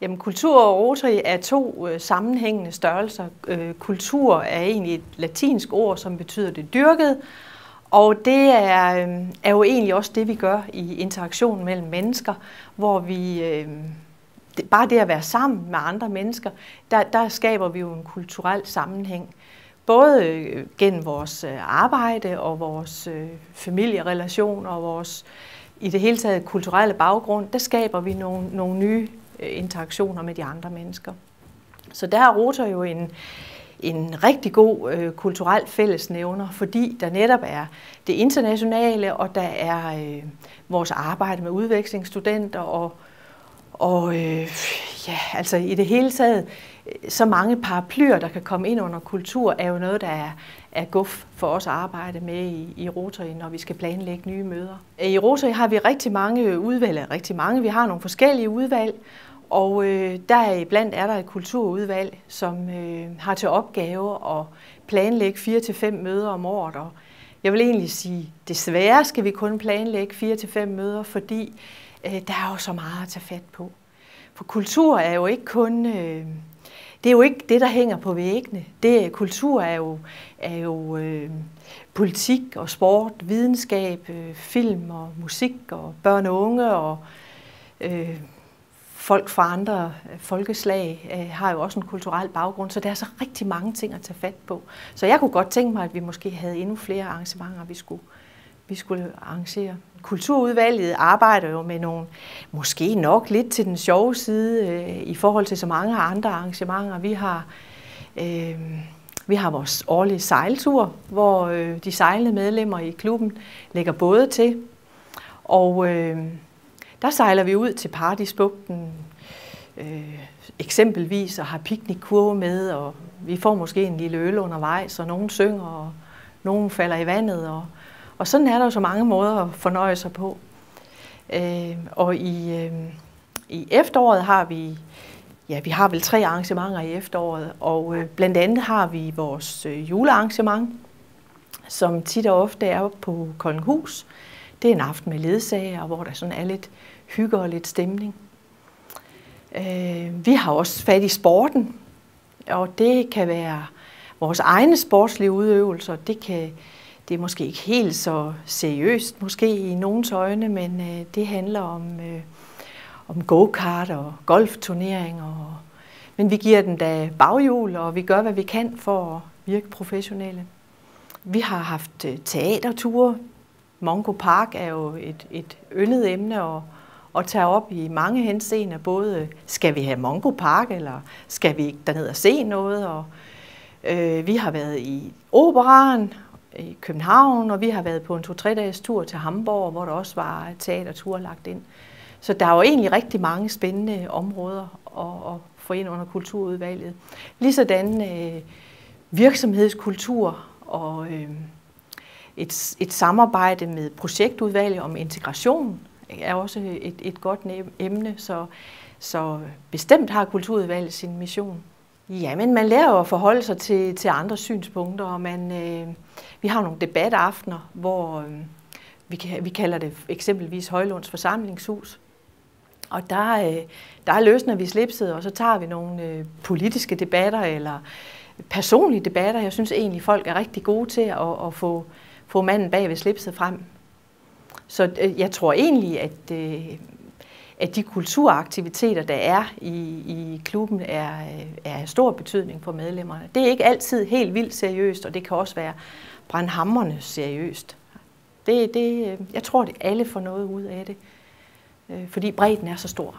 Jamen, kultur og Rotary er to sammenhængende størrelser. Kultur er egentlig et latinsk ord, som betyder det dyrkede, og det er jo egentlig også det, vi gør i interaktionen mellem mennesker, hvor vi bare det at være sammen med andre mennesker, der skaber vi jo en kulturel sammenhæng. Både gennem vores arbejde og vores familierelationer og vores i det hele taget kulturelle baggrund, der skaber vi nogle nye interaktioner med de andre mennesker. Så der er Rotary jo en rigtig god kulturel fællesnævner, fordi der netop er det internationale, og der er vores arbejde med udvekslingsstudenter, og altså i det hele taget, så mange paraplyer, der kan komme ind under kultur, er jo noget, der er guf for os at arbejde med i Rotary, når vi skal planlægge nye møder. I Rotary har vi rigtig mange udvalg, vi har nogle forskellige udvalg, og deriblandt er der et kulturudvalg, som har til opgave at planlægge 4 til 5 møder om året. Og jeg vil egentlig sige, desværre skal vi kun planlægge 4 til 5 møder, fordi der er jo så meget at tage fat på. For kultur er jo ikke kun, det er jo ikke det, der hænger på væggene. Kultur er jo politik og sport, videnskab, film og musik og børn og unge og folk fra andre folkeslag har jo også en kulturel baggrund, så der er så rigtig mange ting at tage fat på. Så jeg kunne godt tænke mig, at vi måske havde endnu flere arrangementer, vi skulle arrangere. Kulturudvalget arbejder jo med nogle, måske nok lidt til den sjove side i forhold til så mange andre arrangementer. Vi har vores årlige sejltur, hvor de sejlende medlemmer i klubben lægger både til. Og der sejler vi ud til Paradisbugten eksempelvis og har piknikkurve med, og vi får måske en lille øl undervejs, og nogen synger, og nogen falder i vandet. Og sådan er der jo så mange måder at fornøje sig på. Og i efteråret har vi har vel 3 arrangementer i efteråret, og blandt andet har vi vores julearrangement, som tit og ofte er på Koldinghus. Det er en aften med ledsager, hvor der sådan er lidt hygge og lidt stemning. Vi har også fat i sporten, og det kan være vores egne sportslige udøvelser. Det er måske ikke helt så seriøst, måske i nogens øjne, men det handler om go-kart og golfturneringer. Men vi giver den da baghjul, og vi gør, hvad vi kan for at virke professionelle. Vi har haft teaterture. Mongo Park er jo et yndet emne at tage op i mange henseender. Både skal vi have Mongo Park, eller skal vi ikke derned og se noget? Og, vi har været i Operaen i København, og vi har været på en 2-3 dages tur til Hamburg, hvor der også var teaterture lagt ind. Så der er jo egentlig rigtig mange spændende områder at få ind under kulturudvalget. Ligesådan virksomhedskultur og et samarbejde med projektudvalget om integration er også et godt emne, så bestemt har kulturudvalget sin mission. Ja, men man lærer jo at forholde sig til andre synspunkter, og vi har nogle debataftener, hvor vi kalder det eksempelvis Højlunds Forsamlingshus. Og der løsner vi slipset, og så tager vi nogle politiske debatter eller personlige debatter. Jeg synes egentlig, folk er rigtig gode til at få manden bag ved slipset frem. Så jeg tror egentlig, at de kulturaktiviteter, der er i klubben, er af stor betydning for medlemmerne. Det er ikke altid helt vildt seriøst, og det kan også være brandhamrende seriøst. Jeg tror, at alle får noget ud af det, fordi bredden er så stor.